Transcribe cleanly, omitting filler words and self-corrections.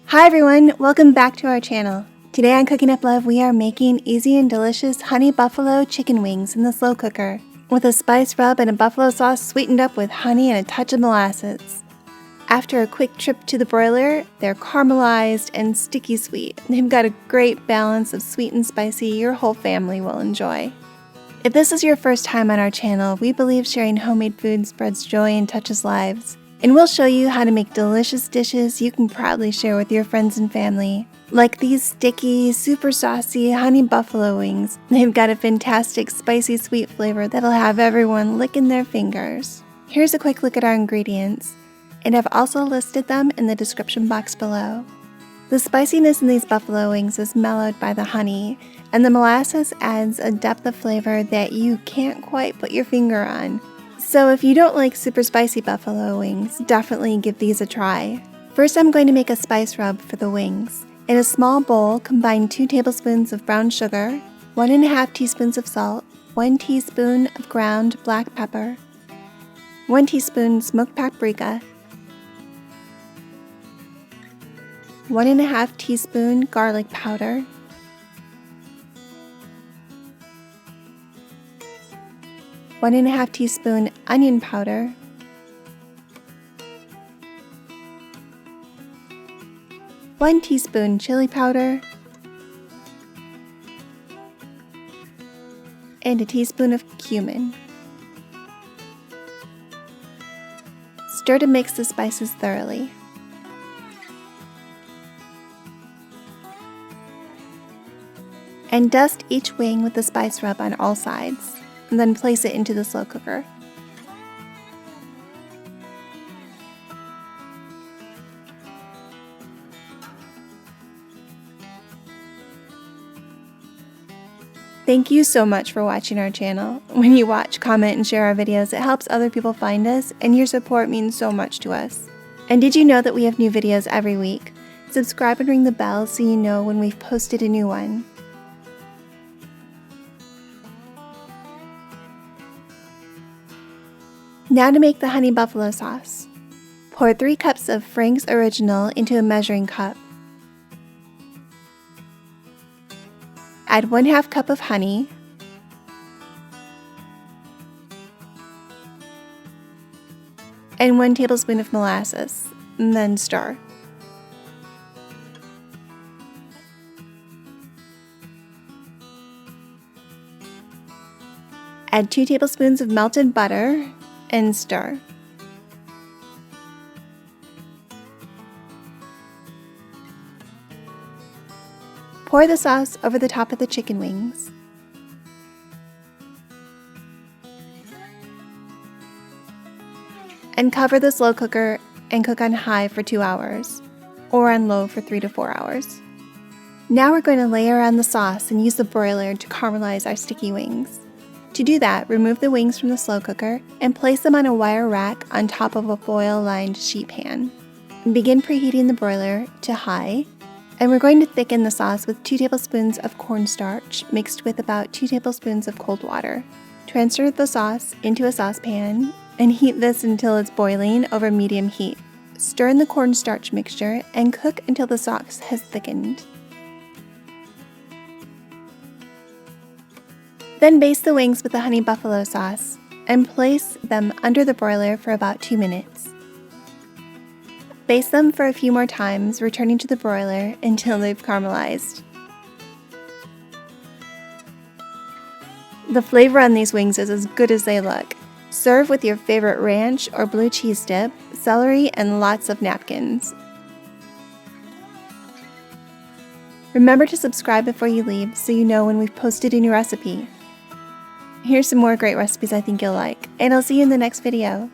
Hi everyone, welcome back to our channel. Today on Cooking Up Love, we are making easy and delicious honey buffalo chicken wings in the slow cooker with a spice rub and a buffalo sauce sweetened up with honey and a touch of molasses. After a quick trip to the broiler, they're caramelized and sticky sweet. They've got a great balance of sweet and spicy your whole family will enjoy. If this is your first time on our channel, we believe sharing homemade food spreads joy and touches lives. And we'll show you how to make delicious dishes you can proudly share with your friends and family. Like these sticky, super saucy honey buffalo wings. They've got a fantastic spicy sweet flavor that'll have everyone licking their fingers. Here's a quick look at our ingredients, and I've also listed them in the description box below. The spiciness in these buffalo wings is mellowed by the honey, and the molasses adds a depth of flavor that you can't quite put your finger on. So if you don't like super spicy buffalo wings, definitely give these a try. First, I'm going to make a spice rub for the wings. In a small bowl, combine 2 tablespoons of brown sugar, 1.5 teaspoons of salt, 1 teaspoon of ground black pepper, 1 teaspoon smoked paprika, 1.5 teaspoon garlic powder, 1.5 teaspoon onion powder, 1 teaspoon chili powder, and a teaspoon of cumin. Stir to mix the spices thoroughly. And dust each wing with the spice rub on all sides, and then place it into the slow cooker. Thank you so much for watching our channel. When you watch, comment, and share our videos, it helps other people find us, and your support means so much to us. And did you know that we have new videos every week? Subscribe and ring the bell so you know when we've posted a new one. Now to make the honey buffalo sauce. Pour 3 cups of Frank's Original into a measuring cup. Add 1/2 cup of honey, and 1 tablespoon of molasses, and then stir. Add 2 tablespoons of melted butter and stir. Pour the sauce over the top of the chicken wings. And cover the slow cooker and cook on high for 2 hours, or on low for 3 to 4 hours. Now we're going to layer on the sauce and use the broiler to caramelize our sticky wings. To do that, remove the wings from the slow cooker and place them on a wire rack on top of a foil-lined sheet pan. Begin preheating the broiler to high, and we're going to thicken the sauce with 2 tablespoons of cornstarch mixed with about 2 tablespoons of cold water. Transfer the sauce into a saucepan and heat this until it's boiling over medium heat. Stir in the cornstarch mixture and cook until the sauce has thickened. Then baste the wings with the honey buffalo sauce and place them under the broiler for about 2 minutes. Baste them for a few more times, returning to the broiler until they've caramelized. The flavor on these wings is as good as they look. Serve with your favorite ranch or blue cheese dip, celery, and lots of napkins. Remember to subscribe before you leave so you know when we've posted a new recipe. Here's some more great recipes I think you'll like, and I'll see you in the next video.